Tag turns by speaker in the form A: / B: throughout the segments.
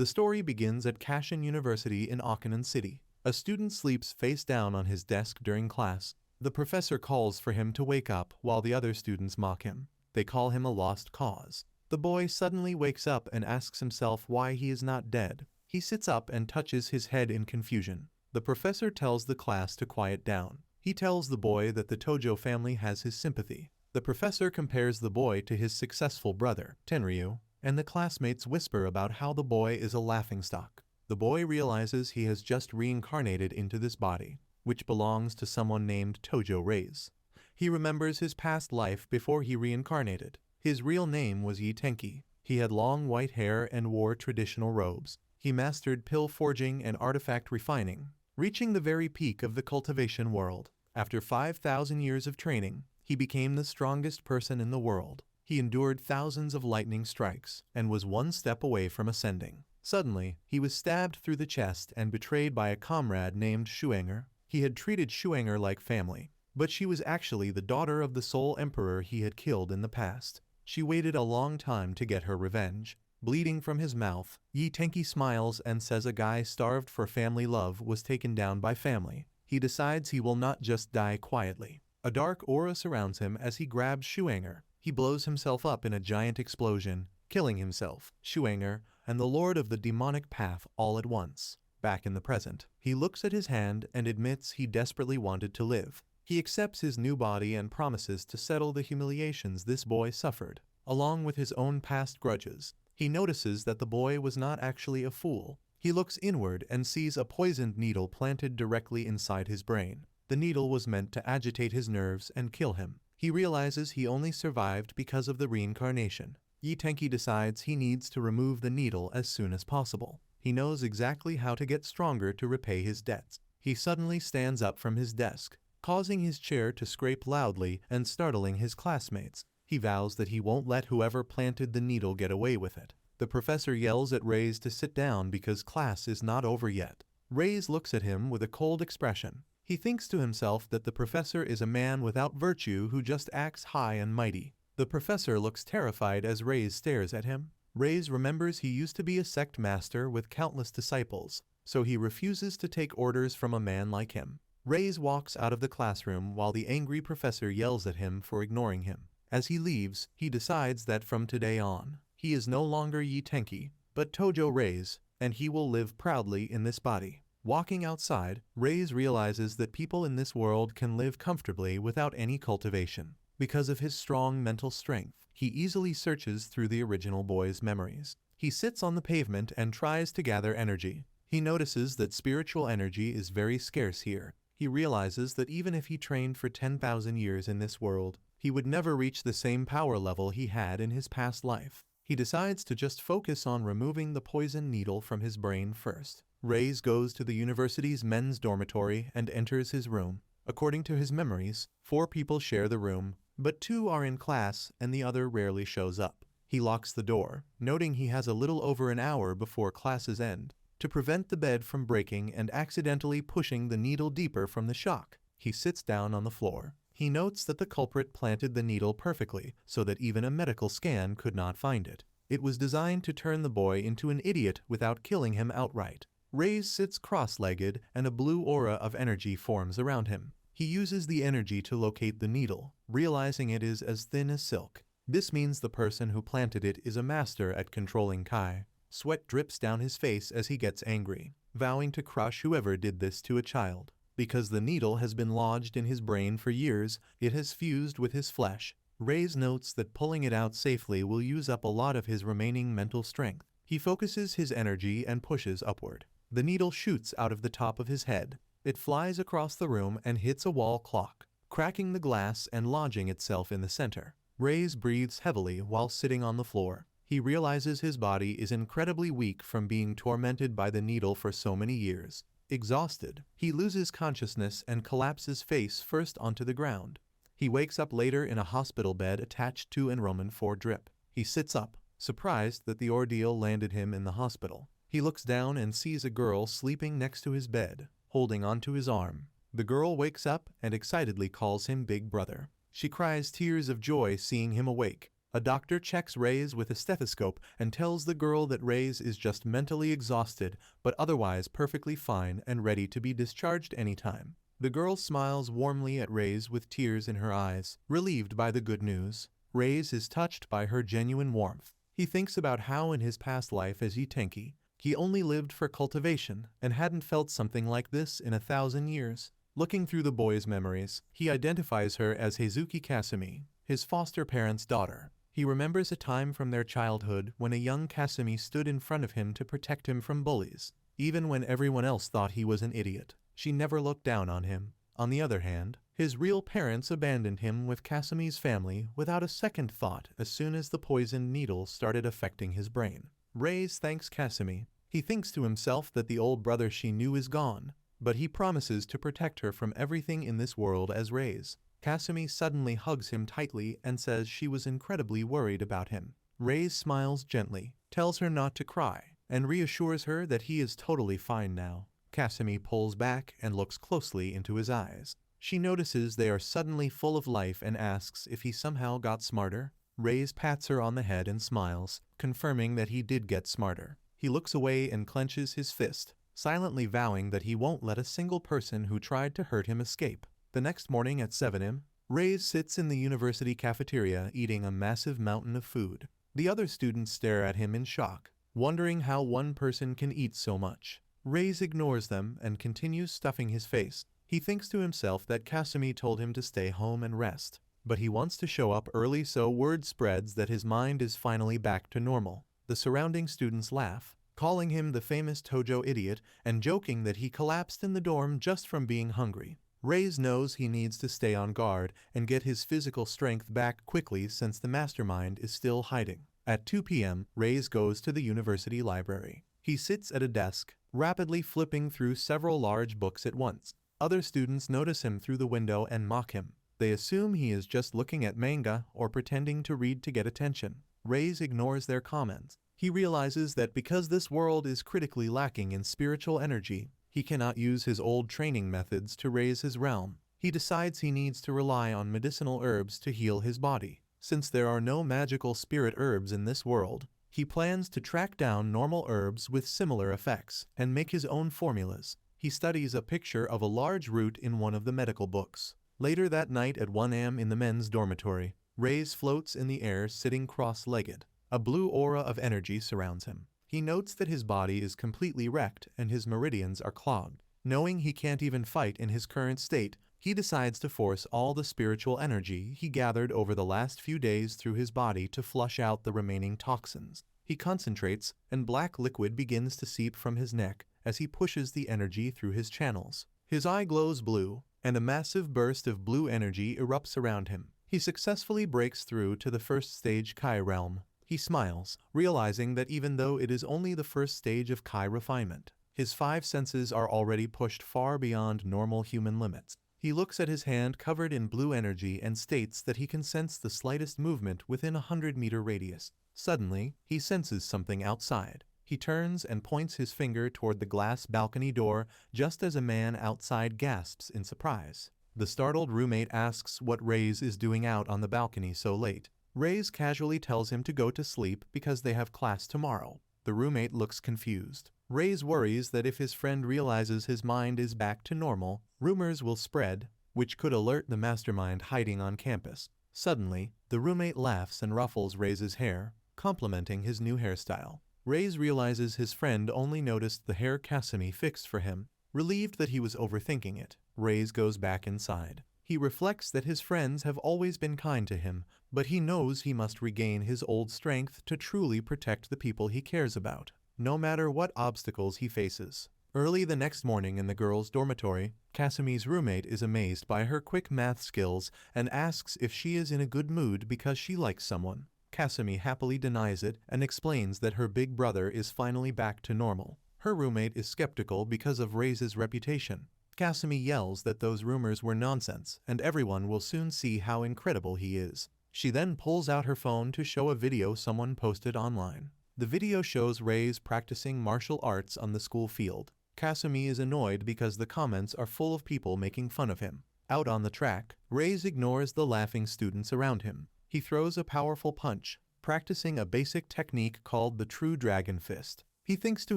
A: The story begins at Kashin University in Akanon City. A student sleeps face down on his desk during class. The professor calls for him to wake up while the other students mock him. They call him a lost cause. The boy suddenly wakes up and asks himself why he is not dead. He sits up and touches his head in confusion. The professor tells the class to quiet down. He tells the boy that the Tojo family has his sympathy. The professor compares the boy to his successful brother, Tenryu, and the classmates whisper about how the boy is a laughingstock. The boy realizes he has just reincarnated into this body, which belongs to someone named Tojo Reis. He remembers his past life before he reincarnated. His real name was Yi Tenki. He had long white hair and wore traditional robes. He mastered pill forging and artifact refining, reaching the very peak of the cultivation world. After 5,000 years of training, he became the strongest person in the world. He endured thousands of lightning strikes and was one step away from ascending. Suddenly, he was stabbed through the chest and betrayed by a comrade named Shuang'er. He had treated Shuang'er like family, but she was actually the daughter of the sole emperor he had killed in the past. She waited a long time to get her revenge. Bleeding from his mouth, Yi Tenki smiles and says a guy starved for family love was taken down by family. He decides he will not just die quietly. A dark aura surrounds him as he grabs Shuang'er. He blows himself up in a giant explosion, killing himself, Shuang'er, and the Lord of the Demonic Path all at once. Back in the present, he looks at his hand and admits he desperately wanted to live. He accepts his new body and promises to settle the humiliations this boy suffered, along with his own past grudges. He notices that the boy was not actually a fool. He looks inward and sees a poisoned needle planted directly inside his brain. The needle was meant to agitate his nerves and kill him. He realizes he only survived because of the reincarnation. Yi Tenki decides he needs to remove the needle as soon as possible. He knows exactly how to get stronger to repay his debts. He suddenly stands up from his desk, causing his chair to scrape loudly and startling his classmates. He vows that he won't let whoever planted the needle get away with it. The professor yells at Reis to sit down because class is not over yet. Reis looks at him with a cold expression. He thinks to himself that the professor is a man without virtue who just acts high and mighty. The professor looks terrified as Reis stares at him. Reis remembers he used to be a sect master with countless disciples, so he refuses to take orders from a man like him. Reis walks out of the classroom while the angry professor yells at him for ignoring him. As he leaves, he decides that from today on, he is no longer Yi Tenki, but Tojo Reis, and he will live proudly in this body. Walking outside, Reis realizes that people in this world can live comfortably without any cultivation. Because of his strong mental strength, he easily searches through the original boy's memories. He sits on the pavement and tries to gather energy. He notices that spiritual energy is very scarce here. He realizes that even if he trained for 10,000 years in this world, he would never reach the same power level he had in his past life. He decides to just focus on removing the poison needle from his brain first. Reis goes to the university's men's dormitory and enters his room. According to his memories, 4 people share the room, but 2 are in class and the other rarely shows up. He locks the door, noting he has a little over an hour before classes end, to prevent the bed from breaking and accidentally pushing the needle deeper from the shock. He sits down on the floor. He notes that the culprit planted the needle perfectly so that even a medical scan could not find it. It was designed to turn the boy into an idiot without killing him outright. Reis sits cross-legged and a blue aura of energy forms around him. He uses the energy to locate the needle, realizing it is as thin as silk. This means the person who planted it is a master at controlling Kai. Sweat drips down his face as he gets angry, vowing to crush whoever did this to a child. Because the needle has been lodged in his brain for years, it has fused with his flesh. Reis notes that pulling it out safely will use up a lot of his remaining mental strength. He focuses his energy and pushes upward. The needle shoots out of the top of his head. It flies across the room and hits a wall clock, cracking the glass and lodging itself in the center. Reis breathes heavily while sitting on the floor. He realizes his body is incredibly weak from being tormented by the needle for so many years. Exhausted, he loses consciousness and collapses face first onto the ground. He wakes up later in a hospital bed attached to enrollment for drip. He sits up, surprised that the ordeal landed him in the hospital. He looks down and sees a girl sleeping next to his bed, holding onto his arm. The girl wakes up and excitedly calls him Big Brother. She cries tears of joy seeing him awake. A doctor checks Reis with a stethoscope and tells the girl that Reis is just mentally exhausted, but otherwise perfectly fine and ready to be discharged anytime. The girl smiles warmly at Reis with tears in her eyes, relieved by the good news. Reis is touched by her genuine warmth. He thinks about how in his past life as Tenki, he only lived for cultivation and hadn't felt something like this in 1,000 years. Looking through the boy's memories, he identifies her as Heizuki Kasumi, his foster parents' daughter. He remembers a time from their childhood when a young Kasumi stood in front of him to protect him from bullies. Even when everyone else thought he was an idiot, she never looked down on him. On the other hand, his real parents abandoned him with Kasumi's family without a second thought as soon as the poisoned needle started affecting his brain. Reis thanks Kasumi. He thinks to himself that the old brother she knew is gone, but he promises to protect her from everything in this world as Reis. Kasumi suddenly hugs him tightly and says she was incredibly worried about him. Reis smiles gently, tells her not to cry, and reassures her that he is totally fine now. Kasumi pulls back and looks closely into his eyes. She notices they are suddenly full of life and asks if he somehow got smarter. Reis pats her on the head and smiles, confirming that he did get smarter. He looks away and clenches his fist, silently vowing that he won't let a single person who tried to hurt him escape. The next morning at 7 a.m., Reis sits in the university cafeteria eating a massive mountain of food. The other students stare at him in shock, wondering how one person can eat so much. Reis ignores them and continues stuffing his face. He thinks to himself that Kasumi told him to stay home and rest, but he wants to show up early so word spreads that his mind is finally back to normal. The surrounding students laugh, calling him the famous Tojo idiot and joking that he collapsed in the dorm just from being hungry. Reis knows he needs to stay on guard and get his physical strength back quickly since the mastermind is still hiding. At 2 p.m., Reis goes to the university library. He sits at a desk, rapidly flipping through several large books at once. Other students notice him through the window and mock him. They assume he is just looking at manga or pretending to read to get attention. Reis ignores their comments. He realizes that because this world is critically lacking in spiritual energy, he cannot use his old training methods to raise his realm. He decides he needs to rely on medicinal herbs to heal his body. Since there are no magical spirit herbs in this world, he plans to track down normal herbs with similar effects and make his own formulas. He studies a picture of a large root in one of the medical books. Later that night at 1 a.m. in the men's dormitory, Reis floats in the air sitting cross-legged. A blue aura of energy surrounds him. He notes that his body is completely wrecked and his meridians are clogged. Knowing he can't even fight in his current state, he decides to force all the spiritual energy he gathered over the last few days through his body to flush out the remaining toxins. He concentrates, and black liquid begins to seep from his neck as he pushes the energy through his channels. His eye glows blue, and a massive burst of blue energy erupts around him. He successfully breaks through to the first stage Kai realm. He smiles, realizing that even though it is only the first stage of Kai refinement, his 5 senses are already pushed far beyond normal human limits. He looks at his hand covered in blue energy and states that he can sense the slightest movement within a 100-meter radius. Suddenly, he senses something outside. He turns and points his finger toward the glass balcony door just as a man outside gasps in surprise. The startled roommate asks what Reis is doing out on the balcony so late. Reis casually tells him to go to sleep because they have class tomorrow. The roommate looks confused. Reis worries that if his friend realizes his mind is back to normal, rumors will spread, which could alert the mastermind hiding on campus. Suddenly, the roommate laughs and ruffles Reis's hair, complimenting his new hairstyle. Reis realizes his friend only noticed the hair Kasumi fixed for him. Relieved that he was overthinking it, Reis goes back inside. He reflects that his friends have always been kind to him, but he knows he must regain his old strength to truly protect the people he cares about, no matter what obstacles he faces. Early the next morning in the girls' dormitory, Kasumi's roommate is amazed by her quick math skills and asks if she is in a good mood because she likes someone. Kasumi happily denies it and explains that her big brother is finally back to normal. Her roommate is skeptical because of Reis's reputation. Kasumi yells that those rumors were nonsense and everyone will soon see how incredible he is. She then pulls out her phone to show a video someone posted online. The video shows Reis practicing martial arts on the school field. Kasumi is annoyed because the comments are full of people making fun of him. Out on the track, Reis ignores the laughing students around him. He throws a powerful punch, practicing a basic technique called the True Dragon Fist. He thinks to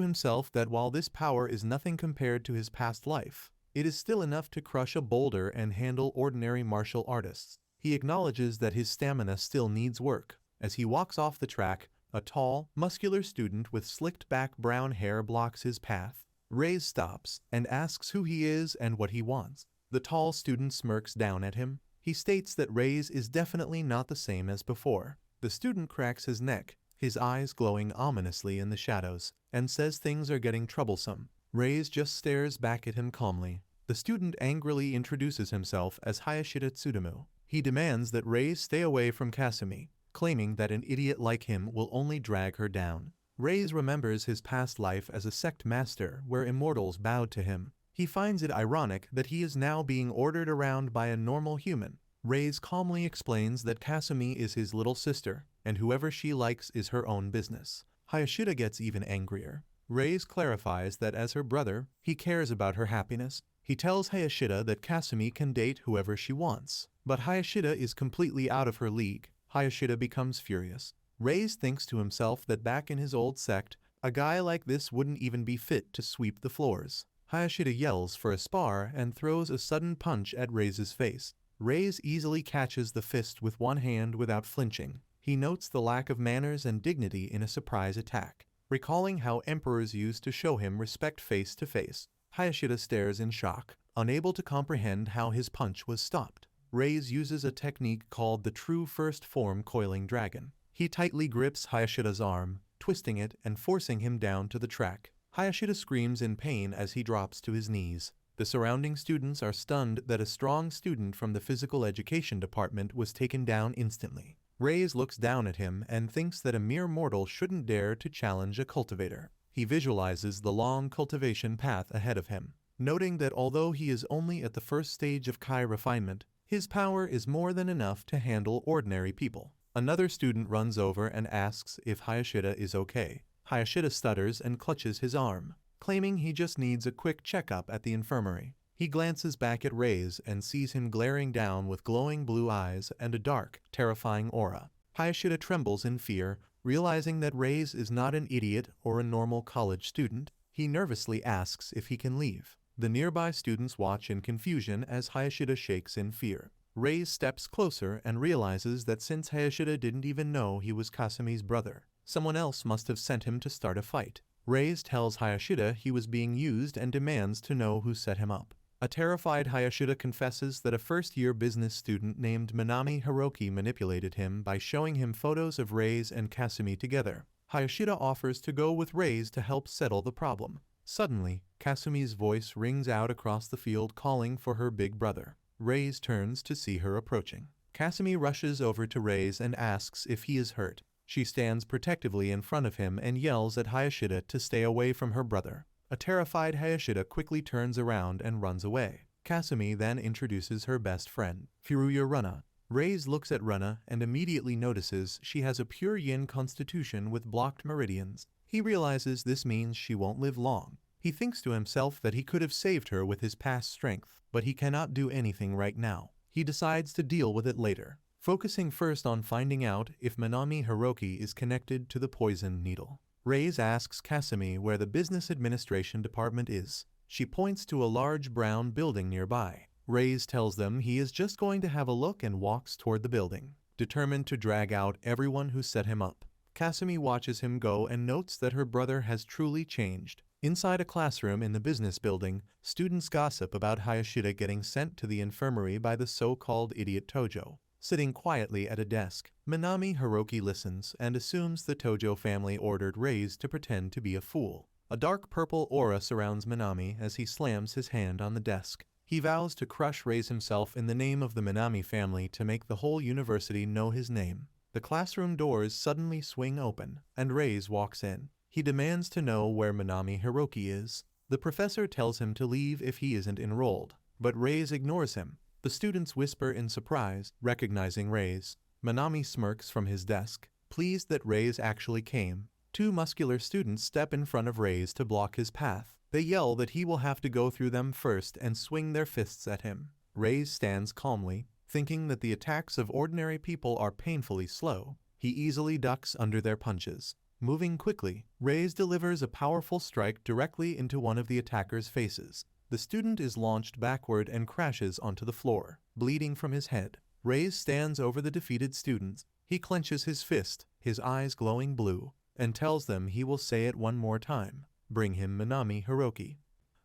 A: himself that while this power is nothing compared to his past life, it is still enough to crush a boulder and handle ordinary martial artists. He acknowledges that his stamina still needs work. As he walks off the track, a tall, muscular student with slicked-back brown hair blocks his path. Reis stops and asks who he is and what he wants. The tall student smirks down at him. He states that Reis is definitely not the same as before. The student cracks his neck, his eyes glowing ominously in the shadows, and says things are getting troublesome. Reis just stares back at him calmly. The student angrily introduces himself as Hayashida Tsutomu. He demands that Reis stay away from Kasumi, claiming that an idiot like him will only drag her down. Reis remembers his past life as a Sect Master where immortals bowed to him. He finds it ironic that he is now being ordered around by a normal human. Reis calmly explains that Kasumi is his little sister, and whoever she likes is her own business. Hayashida gets even angrier. Reis clarifies that as her brother, he cares about her happiness. He tells Hayashida that Kasumi can date whoever she wants, but Hayashida is completely out of her league. Hayashida becomes furious. Reis thinks to himself that back in his old sect, a guy like this wouldn't even be fit to sweep the floors. Hayashida yells for a spar and throws a sudden punch at Reis's face. Reis easily catches the fist with one hand without flinching. He notes the lack of manners and dignity in a surprise attack. Recalling how emperors used to show him respect face to face, Hayashida stares in shock, unable to comprehend how his punch was stopped. Reis uses a technique called the True First Form Coiling Dragon. He tightly grips Hayashida's arm, twisting it and forcing him down to the track. Hayashida screams in pain as he drops to his knees. The surrounding students are stunned that a strong student from the physical education department was taken down instantly. Reis looks down at him and thinks that a mere mortal shouldn't dare to challenge a cultivator. He visualizes the long cultivation path ahead of him, noting that although he is only at the first stage of Kai refinement, his power is more than enough to handle ordinary people. Another student runs over and asks if Hayashida is okay. Hayashida stutters and clutches his arm, claiming he just needs a quick checkup at the infirmary. He glances back at Reis and sees him glaring down with glowing blue eyes and a dark, terrifying aura. Hayashida trembles in fear, realizing that Reis is not an idiot or a normal college student. He nervously asks if he can leave. The nearby students watch in confusion as Hayashida shakes in fear. Reis steps closer and realizes that since Hayashida didn't even know he was Kasumi's brother, someone else must have sent him to start a fight. Reis tells Hayashida he was being used and demands to know who set him up. A terrified Hayashida confesses that a first-year business student named Minami Hiroki manipulated him by showing him photos of Reis and Kasumi together. Hayashida offers to go with Reis to help settle the problem. Suddenly, Kasumi's voice rings out across the field calling for her big brother. Reis turns to see her approaching. Kasumi rushes over to Reis and asks if he is hurt. She stands protectively in front of him and yells at Hayashida to stay away from her brother. A terrified Hayashida quickly turns around and runs away. Kasumi then introduces her best friend, Furuya Runa. Reis looks at Runa and immediately notices she has a pure yin constitution with blocked meridians. He realizes this means she won't live long. He thinks to himself that he could have saved her with his past strength, but he cannot do anything right now. He decides to deal with it later, focusing first on finding out if Minami Hiroki is connected to the poison needle. Reis asks Kasumi where the business administration department is. She points to a large brown building nearby. Reis tells them he is just going to have a look and walks toward the building, determined to drag out everyone who set him up. Kasumi watches him go and notes that her brother has truly changed. Inside a classroom in the business building, students gossip about Hayashida getting sent to the infirmary by the so-called idiot Tojo. Sitting quietly at a desk, Minami Hiroki listens and assumes the Tojo family ordered Reis to pretend to be a fool. A dark purple aura surrounds Minami as he slams his hand on the desk. He vows to crush Reis himself in the name of the Minami family to make the whole university know his name. The classroom doors suddenly swing open, and Reis walks in. He demands to know where Minami Hiroki is. The professor tells him to leave if he isn't enrolled, but Reis ignores him. The students whisper in surprise, recognizing Reis. Minami smirks from his desk, pleased that Reis actually came. Two muscular students step in front of Reis to block his path. They yell that he will have to go through them first and swing their fists at him. Reis stands calmly, Thinking that the attacks of ordinary people are painfully slow, he easily ducks under their punches. Moving quickly, Reis delivers a powerful strike directly into one of the attacker's faces. The student is launched backward and crashes onto the floor, bleeding from his head. Reis stands over the defeated students. He clenches his fist, his eyes glowing blue, and tells them he will say it one more time. Bring him Minami Hiroki.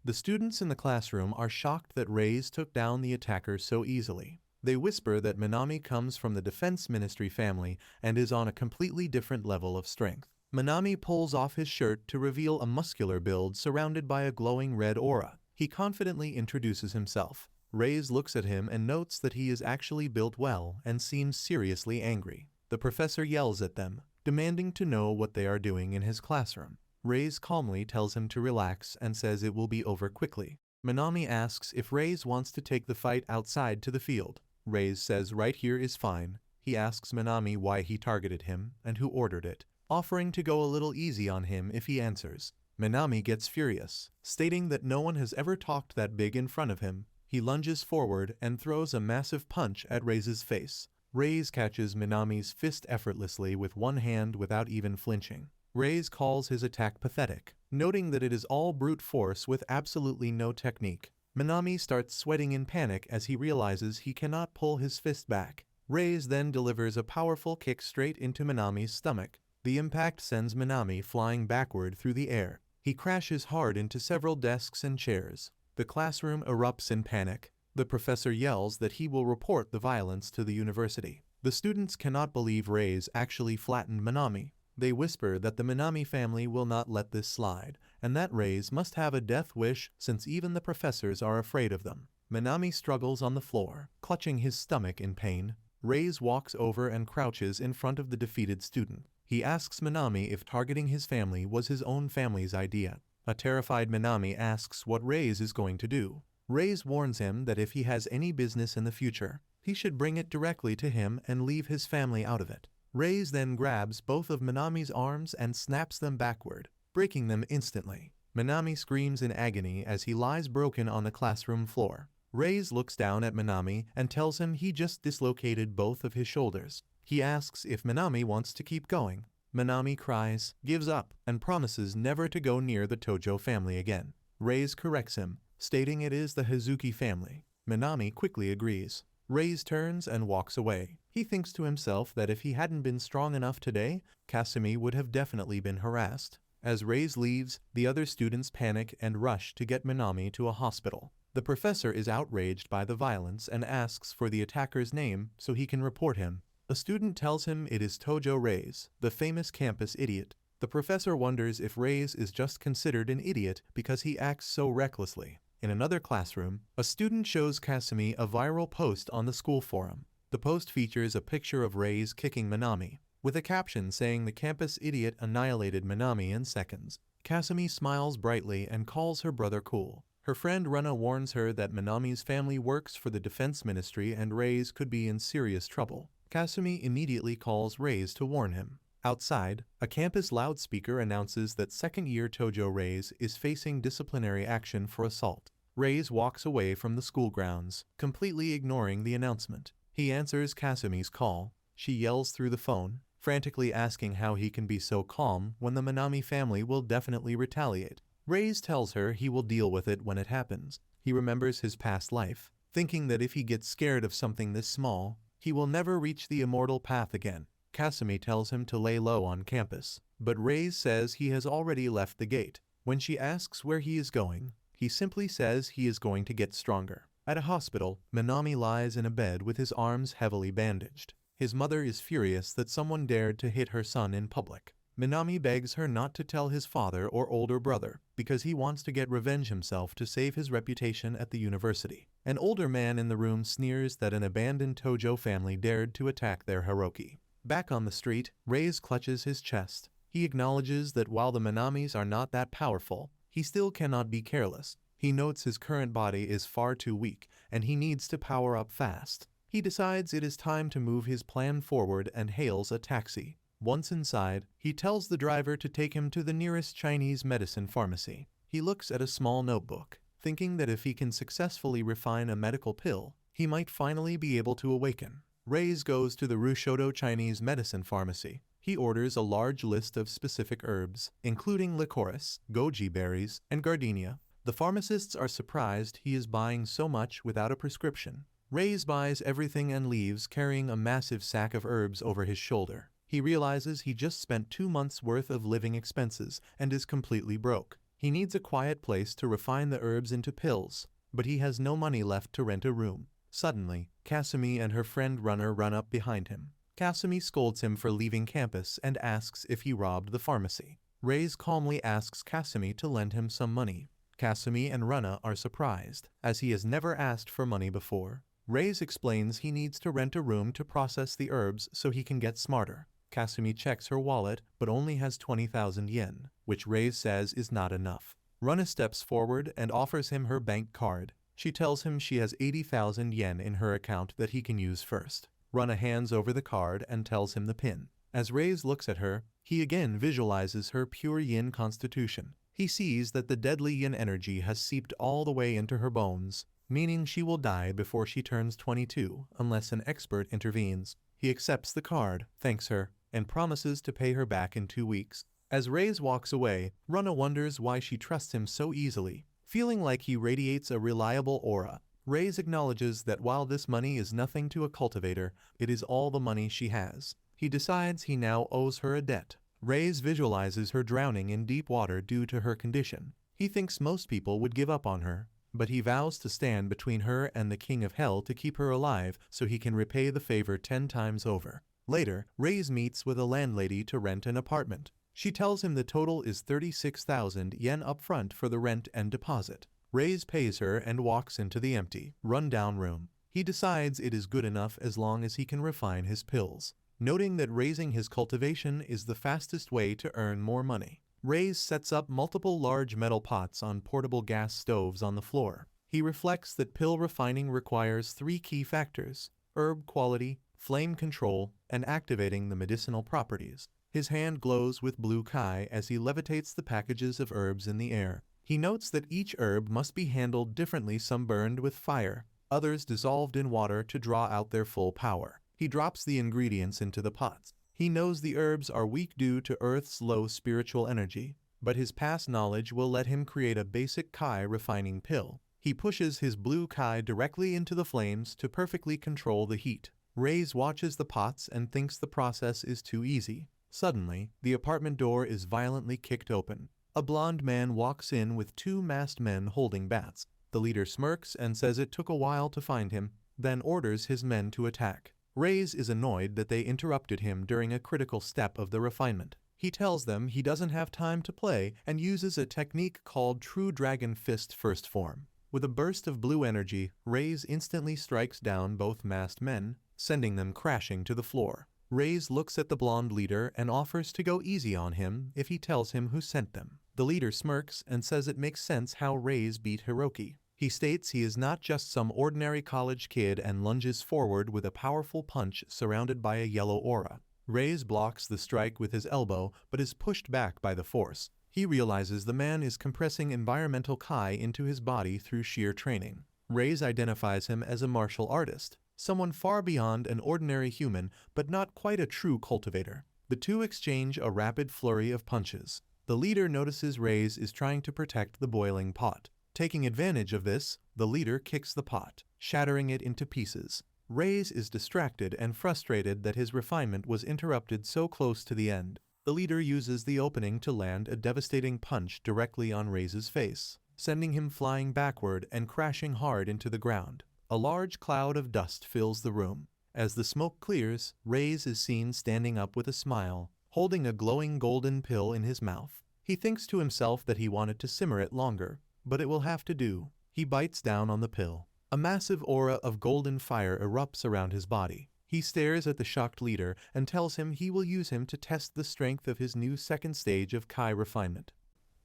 A: The students in the classroom are shocked that Reis took down the attacker so easily. They whisper that Minami comes from the Defense Ministry family and is on a completely different level of strength. Minami pulls off his shirt to reveal a muscular build surrounded by a glowing red aura. He confidently introduces himself. Reis looks at him and notes that he is actually built well and seems seriously angry. The professor yells at them, demanding to know what they are doing in his classroom. Reis calmly tells him to relax and says it will be over quickly. Minami asks if Reis wants to take the fight outside to the field. Reis says right here is fine. He asks Minami why he targeted him and who ordered it, offering to go a little easy on him if he answers. Minami gets furious, stating that no one has ever talked that big in front of him. He lunges forward and throws a massive punch at Reis's face. Reis catches Minami's fist effortlessly with one hand without even flinching. Reis calls his attack pathetic, noting that it is all brute force with absolutely no technique. Minami starts sweating in panic as he realizes he cannot pull his fist back. Reis then delivers a powerful kick straight into Minami's stomach. The impact sends Minami flying backward through the air. He crashes hard into several desks and chairs. The classroom erupts in panic. The professor yells that he will report the violence to the university. The students cannot believe Reis actually flattened Minami. They whisper that the Minami family will not let this slide, and that Reis must have a death wish since even the professors are afraid of them. Minami struggles on the floor, clutching his stomach in pain. Reis walks over and crouches in front of the defeated student. He asks Minami if targeting his family was his own family's idea. A terrified Minami asks what Reis is going to do. Reis warns him that if he has any business in the future, he should bring it directly to him and leave his family out of it. Reis then grabs both of Minami's arms and snaps them backward, breaking them instantly. Minami screams in agony as he lies broken on the classroom floor. Reis looks down at Minami and tells him he just dislocated both of his shoulders. He asks if Minami wants to keep going. Minami cries, gives up, and promises never to go near the Tojo family again. Reis corrects him, stating it is the Hazuki family. Minami quickly agrees. Reis turns and walks away. He thinks to himself that if he hadn't been strong enough today, Kasumi would have definitely been harassed. As Reis leaves, the other students panic and rush to get Minami to a hospital. The professor is outraged by the violence and asks for the attacker's name so he can report him. A student tells him it is Tojo Reis, the famous campus idiot. The professor wonders if Reis is just considered an idiot because he acts so recklessly. In another classroom, a student shows Kasumi a viral post on the school forum. The post features a picture of Reis kicking Minami, with a caption saying the campus idiot annihilated Minami in seconds. Kasumi smiles brightly and calls her brother cool. Her friend Runa warns her that Minami's family works for the Defense Ministry and Reis could be in serious trouble. Kasumi immediately calls Reis to warn him. Outside, a campus loudspeaker announces that second-year Tojo Reis is facing disciplinary action for assault. Reis walks away from the school grounds, completely ignoring the announcement. He answers Kasumi's call. She yells through the phone, frantically asking how he can be so calm when the Minami family will definitely retaliate. Reis tells her he will deal with it when it happens. He remembers his past life, thinking that if he gets scared of something this small, he will never reach the immortal path again. Kasumi tells him to lay low on campus, but Reis says he has already left the gate. When she asks where he is going, he simply says he is going to get stronger. At a hospital, Minami lies in a bed with his arms heavily bandaged. His mother is furious that someone dared to hit her son in public. Minami begs her not to tell his father or older brother, because he wants to get revenge himself to save his reputation at the university. An older man in the room sneers that an abandoned Tojo family dared to attack their Hiroki. Back on the street, Reis clutches his chest. He acknowledges that while the Minamis are not that powerful, he still cannot be careless. He notes his current body is far too weak, and he needs to power up fast. He decides it is time to move his plan forward and hails a taxi. Once inside, he tells the driver to take him to the nearest Chinese medicine pharmacy. He looks at a small notebook, thinking that if he can successfully refine a medical pill, he might finally be able to awaken. Reis goes to the Rushodo Chinese medicine pharmacy. He orders a large list of specific herbs, including licorice, goji berries, and gardenia. The pharmacists are surprised he is buying so much without a prescription. Reis buys everything and leaves carrying a massive sack of herbs over his shoulder. He realizes he just spent 2 months' worth of living expenses and is completely broke. He needs a quiet place to refine the herbs into pills, but he has no money left to rent a room. Suddenly, Kasumi and her friend Runner run up behind him. Kasumi scolds him for leaving campus and asks if he robbed the pharmacy. Reis calmly asks Kasumi to lend him some money. Kasumi and Runner are surprised, as he has never asked for money before. Reis explains he needs to rent a room to process the herbs so he can get smarter. Kasumi checks her wallet but only has 20,000 yen, which Reis says is not enough. Runner steps forward and offers him her bank card. She tells him she has 80,000 yen in her account that he can use first. Runner hands over the card and tells him the pin. As Reis looks at her, he again visualizes her pure yin constitution. He sees that the deadly yin energy has seeped all the way into her bones, meaning she will die before she turns 22 unless an expert intervenes. He accepts the card, thanks her, and promises to pay her back in 2 weeks. As Reis walks away, Runner wonders why she trusts him so easily. Feeling like he radiates a reliable aura, Reis acknowledges that while this money is nothing to a cultivator, it is all the money she has. He decides he now owes her a debt. Reis visualizes her drowning in deep water due to her condition. He thinks most people would give up on her, but he vows to stand between her and the King of Hell to keep her alive so he can repay the favor 10 times over. Later, Reis meets with a landlady to rent an apartment. She tells him the total is 36,000 yen upfront for the rent and deposit. Reis pays her and walks into the empty, run-down room. He decides it is good enough as long as he can refine his pills. Noting that raising his cultivation is the fastest way to earn more money, Reis sets up multiple large metal pots on portable gas stoves on the floor. He reflects that pill refining requires 3 key factors: herb quality, flame control, and activating the medicinal properties. His hand glows with blue kai as he levitates the packages of herbs in the air. He notes that each herb must be handled differently, some burned with fire, others dissolved in water to draw out their full power. He drops the ingredients into the pots. He knows the herbs are weak due to Earth's low spiritual energy, but his past knowledge will let him create a basic kai refining pill. He pushes his blue kai directly into the flames to perfectly control the heat. Reis watches the pots and thinks the process is too easy. Suddenly, the apartment door is violently kicked open. A blond man walks in with 2 masked men holding bats. The leader smirks and says it took a while to find him, then orders his men to attack. Reis is annoyed that they interrupted him during a critical step of the refinement. He tells them he doesn't have time to play and uses a technique called True Dragon Fist First Form. With a burst of blue energy, Reis instantly strikes down both masked men, sending them crashing to the floor. Reis looks at the blonde leader and offers to go easy on him if he tells him who sent them. The leader smirks and says it makes sense how Reis beat Hiroki. He states he is not just some ordinary college kid and lunges forward with a powerful punch surrounded by a yellow aura. Reis blocks the strike with his elbow but is pushed back by the force. He realizes the man is compressing environmental kai into his body through sheer training. Reis identifies him as a martial artist, someone far beyond an ordinary human but not quite a true cultivator. The two exchange a rapid flurry of punches. The leader notices Reis is trying to protect the boiling pot. Taking advantage of this, the leader kicks the pot, shattering it into pieces. Reis is distracted and frustrated that his refinement was interrupted so close to the end. The leader uses the opening to land a devastating punch directly on Reis's face, sending him flying backward and crashing hard into the ground. A large cloud of dust fills the room. As the smoke clears, Reis is seen standing up with a smile, holding a glowing golden pill in his mouth. He thinks to himself that he wanted to simmer it longer, but it will have to do. He bites down on the pill. A massive aura of golden fire erupts around his body. He stares at the shocked leader and tells him he will use him to test the strength of his new second stage of kai refinement.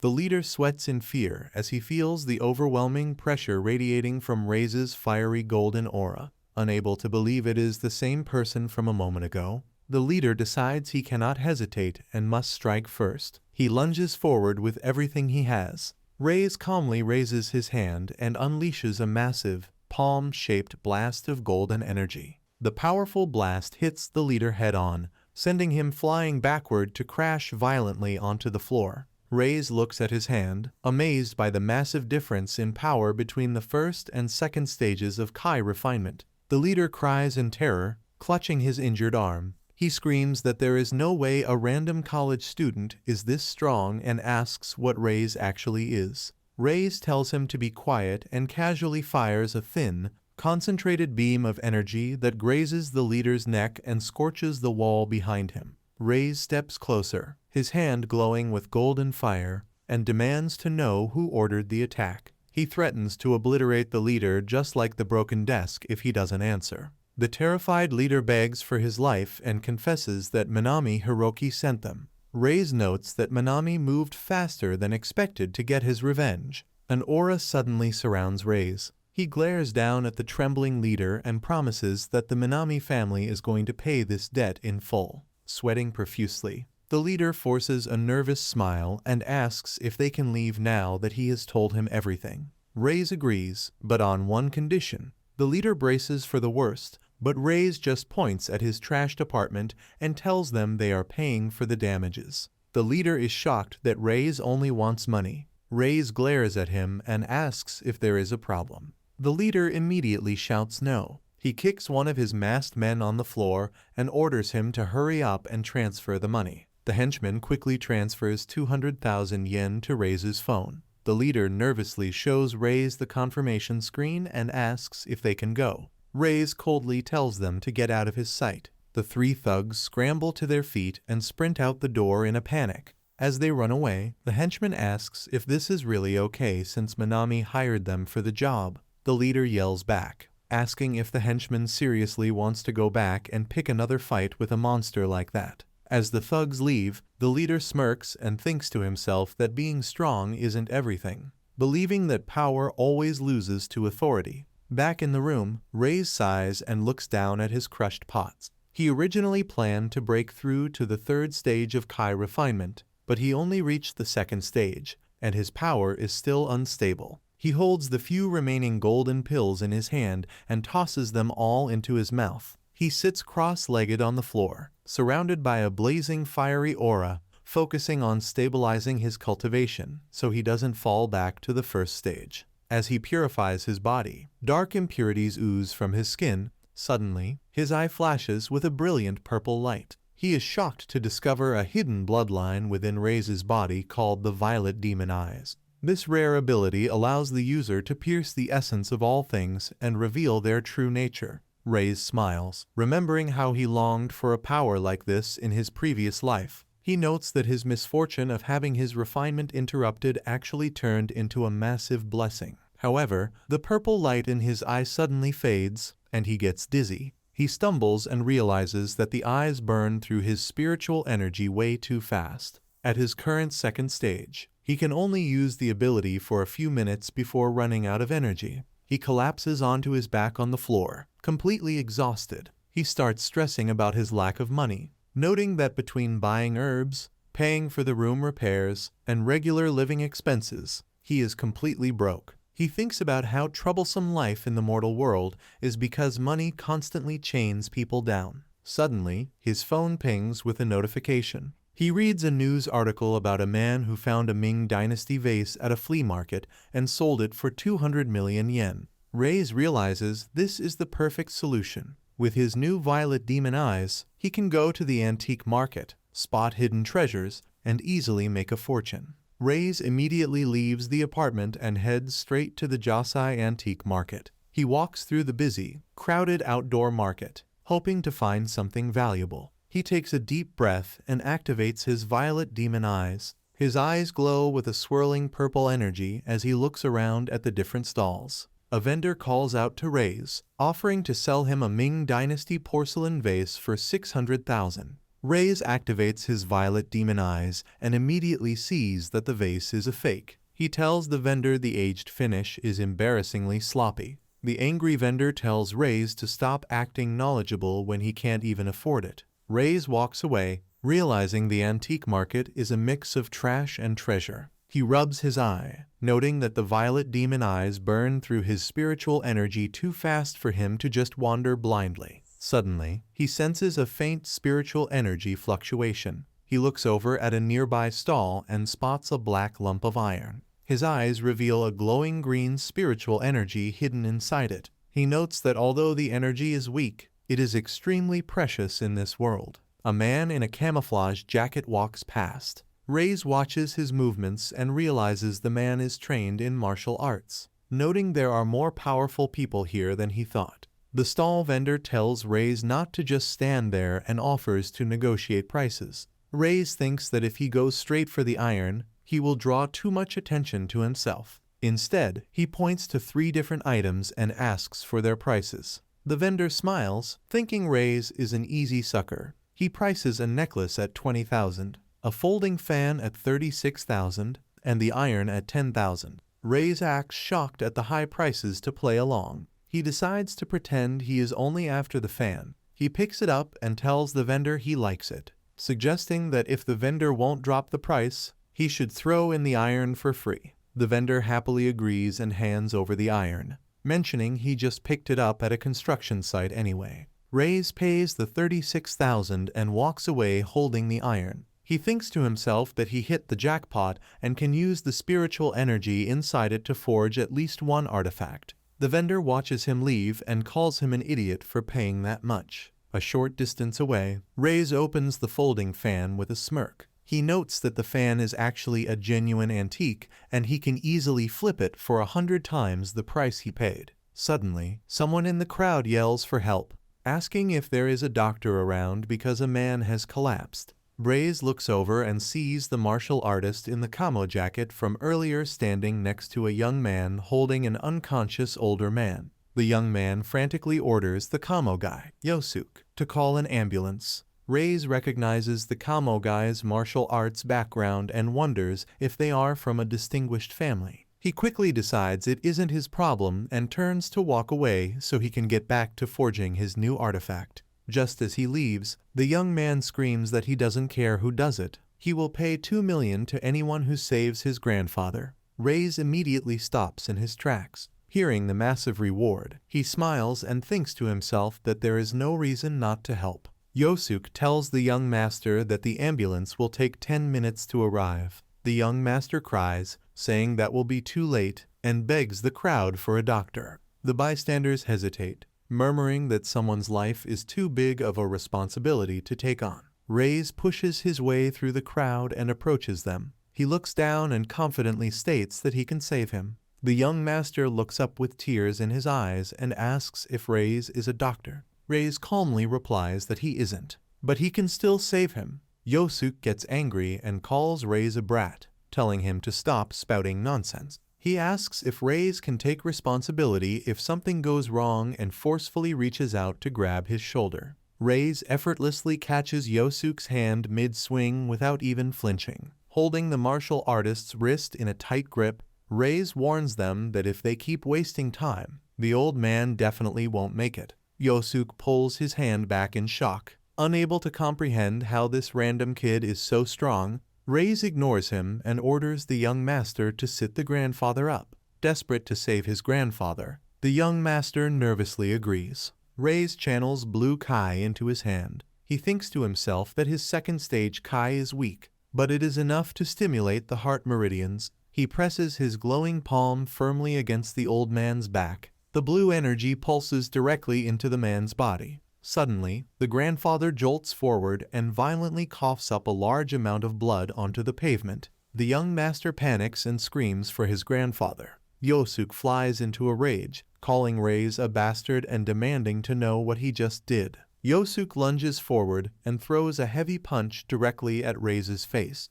A: The leader sweats in fear as he feels the overwhelming pressure radiating from Reis's fiery golden aura. Unable to believe it is the same person from a moment ago, the leader decides he cannot hesitate and must strike first. He lunges forward with everything he has. Reis calmly raises his hand and unleashes a massive, palm-shaped blast of golden energy. The powerful blast hits the leader head-on, sending him flying backward to crash violently onto the floor. Reis looks at his hand, amazed by the massive difference in power between the first and second stages of Kai refinement. The leader cries in terror, clutching his injured arm. He screams that there is no way a random college student is this strong and asks what Reis actually is. Reis tells him to be quiet and casually fires a thin, concentrated beam of energy that grazes the leader's neck and scorches the wall behind him. Reis steps closer, his hand glowing with golden fire, and demands to know who ordered the attack. He threatens to obliterate the leader just like the broken desk if he doesn't answer. The terrified leader begs for his life and confesses that Minami Hiroki sent them. Reis notes that Minami moved faster than expected to get his revenge. An aura suddenly surrounds Reis. He glares down at the trembling leader and promises that the Minami family is going to pay this debt in full. Sweating profusely, the leader forces a nervous smile and asks if they can leave now that he has told him everything. Reis agrees, but on one condition. The leader braces for the worst, but Reis just points at his trashed apartment and tells them they are paying for the damages. The leader is shocked that Reis only wants money. Reis glares at him and asks if there is a problem. The leader immediately shouts no. He kicks one of his masked men on the floor and orders him to hurry up and transfer the money. The henchman quickly transfers 200,000 yen to Reis's phone. The leader nervously shows Reis the confirmation screen and asks if they can go. Reis coldly tells them to get out of his sight. The three thugs scramble to their feet and sprint out the door in a panic. As they run away, the henchman asks if this is really okay since Minami hired them for the job. The leader yells back, asking if the henchman seriously wants to go back and pick another fight with a monster like that. As the thugs leave, the leader smirks and thinks to himself that being strong isn't everything, believing that power always loses to authority. Back in the room, Reis sighs and looks down at his crushed pots. He originally planned to break through to the third stage of Kai refinement, but he only reached the second stage, and his power is still unstable. He holds the few remaining golden pills in his hand and tosses them all into his mouth. He sits cross-legged on the floor, surrounded by a blazing fiery aura, focusing on stabilizing his cultivation so he doesn't fall back to the first stage. As he purifies his body, dark impurities ooze from his skin. Suddenly, his eye flashes with a brilliant purple light. He is shocked to discover a hidden bloodline within Reis's body called the Violet Demon Eyes. This rare ability allows the user to pierce the essence of all things and reveal their true nature. Reis smiles, remembering how he longed for a power like this in his previous life. He notes that his misfortune of having his refinement interrupted actually turned into a massive blessing. However, the purple light in his eye suddenly fades, and he gets dizzy. He stumbles and realizes that the eyes burn through his spiritual energy way too fast. At his current second stage, he can only use the ability for a few minutes before running out of energy. He collapses onto his back on the floor, completely exhausted. He starts stressing about his lack of money, noting that between buying herbs, paying for the room repairs, and regular living expenses, he is completely broke. He thinks about how troublesome life in the mortal world is because money constantly chains people down. Suddenly, his phone pings with a notification. He reads a news article about a man who found a Ming Dynasty vase at a flea market and sold it for 200 million yen. Reis realizes this is the perfect solution. With his new violet demon eyes, he can go to the antique market, spot hidden treasures, and easily make a fortune. Reis immediately leaves the apartment and heads straight to the Josai antique market. He walks through the busy, crowded outdoor market, hoping to find something valuable. He takes a deep breath and activates his violet demon eyes. His eyes glow with a swirling purple energy as he looks around at the different stalls. A vendor calls out to Reis, offering to sell him a Ming Dynasty porcelain vase for 600,000. Reis activates his violet demon eyes and immediately sees that the vase is a fake. He tells the vendor the aged finish is embarrassingly sloppy. The angry vendor tells Reis to stop acting knowledgeable when he can't even afford it. Reis walks away, realizing the antique market is a mix of trash and treasure. He rubs his eye, noting that the violet demon eyes burn through his spiritual energy too fast for him to just wander blindly. Suddenly, he senses a faint spiritual energy fluctuation. He looks over at a nearby stall and spots a black lump of iron. His eyes reveal a glowing green spiritual energy hidden inside it. He notes that although the energy is weak, it is extremely precious in this world. A man in a camouflage jacket walks past. Reis watches his movements and realizes the man is trained in martial arts, noting there are more powerful people here than he thought. The stall vendor tells Reis not to just stand there and offers to negotiate prices. Reis thinks that if he goes straight for the iron, he will draw too much attention to himself. Instead, he points to 3 different items and asks for their prices. The vendor smiles, thinking Reis is an easy sucker. He prices a necklace at 20,000, a folding fan at 36,000, and the iron at 10,000. Reis acts shocked at the high prices to play along. He decides to pretend he is only after the fan. He picks it up and tells the vendor he likes it, suggesting that if the vendor won't drop the price, he should throw in the iron for free. The vendor happily agrees and hands over the iron, mentioning he just picked it up at a construction site anyway. Reis pays the 36,000 and walks away holding the iron. He thinks to himself that he hit the jackpot and can use the spiritual energy inside it to forge at least one artifact. The vendor watches him leave and calls him an idiot for paying that much. A short distance away, Reis opens the folding fan with a smirk. He notes that the fan is actually a genuine antique and he can easily flip it for 100 times the price he paid. Suddenly, someone in the crowd yells for help, asking if there is a doctor around because a man has collapsed. Reis looks over and sees the martial artist in the camo jacket from earlier standing next to a young man holding an unconscious older man. The young man frantically orders the camo guy, Yosuke, to call an ambulance. Reis recognizes the camo guy's martial arts background and wonders if they are from a distinguished family. He quickly decides it isn't his problem and turns to walk away so he can get back to forging his new artifact. Just as he leaves, the young man screams that he doesn't care who does it. He will pay 2 million to anyone who saves his grandfather. Reis immediately stops in his tracks. Hearing the massive reward, he smiles and thinks to himself that there is no reason not to help. Yosuke tells the young master that the ambulance will take 10 minutes to arrive. The young master cries, saying that will be too late, and begs the crowd for a doctor. The bystanders hesitate, murmuring that someone's life is too big of a responsibility to take on. Reis pushes his way through the crowd and approaches them. He looks down and confidently states that he can save him. The young master looks up with tears in his eyes and asks if Reis is a doctor. Reis calmly replies that he isn't, but he can still save him. Yosuke gets angry and calls Reis a brat, telling him to stop spouting nonsense. He asks if Reis can take responsibility if something goes wrong and forcefully reaches out to grab his shoulder. Reis effortlessly catches Yosuke's hand mid-swing without even flinching. Holding the martial artist's wrist in a tight grip, Reis warns them that if they keep wasting time, the old man definitely won't make it. Yosuke pulls his hand back in shock. Unable to comprehend how this random kid is so strong, Reis ignores him and orders the young master to sit the grandfather up. Desperate to save his grandfather, the young master nervously agrees. Reis channels blue Kai into his hand. He thinks to himself that his second stage Kai is weak, but it is enough to stimulate the heart meridians. He presses his glowing palm firmly against the old man's back. The blue energy pulses directly into the man's body. Suddenly, the grandfather jolts forward and violently coughs up a large amount of blood onto the pavement. The young master panics and screams for his grandfather. Yosuke flies into a rage, calling Reis a bastard and demanding to know what he just did. Yosuke lunges forward and throws a heavy punch directly at Reis's face.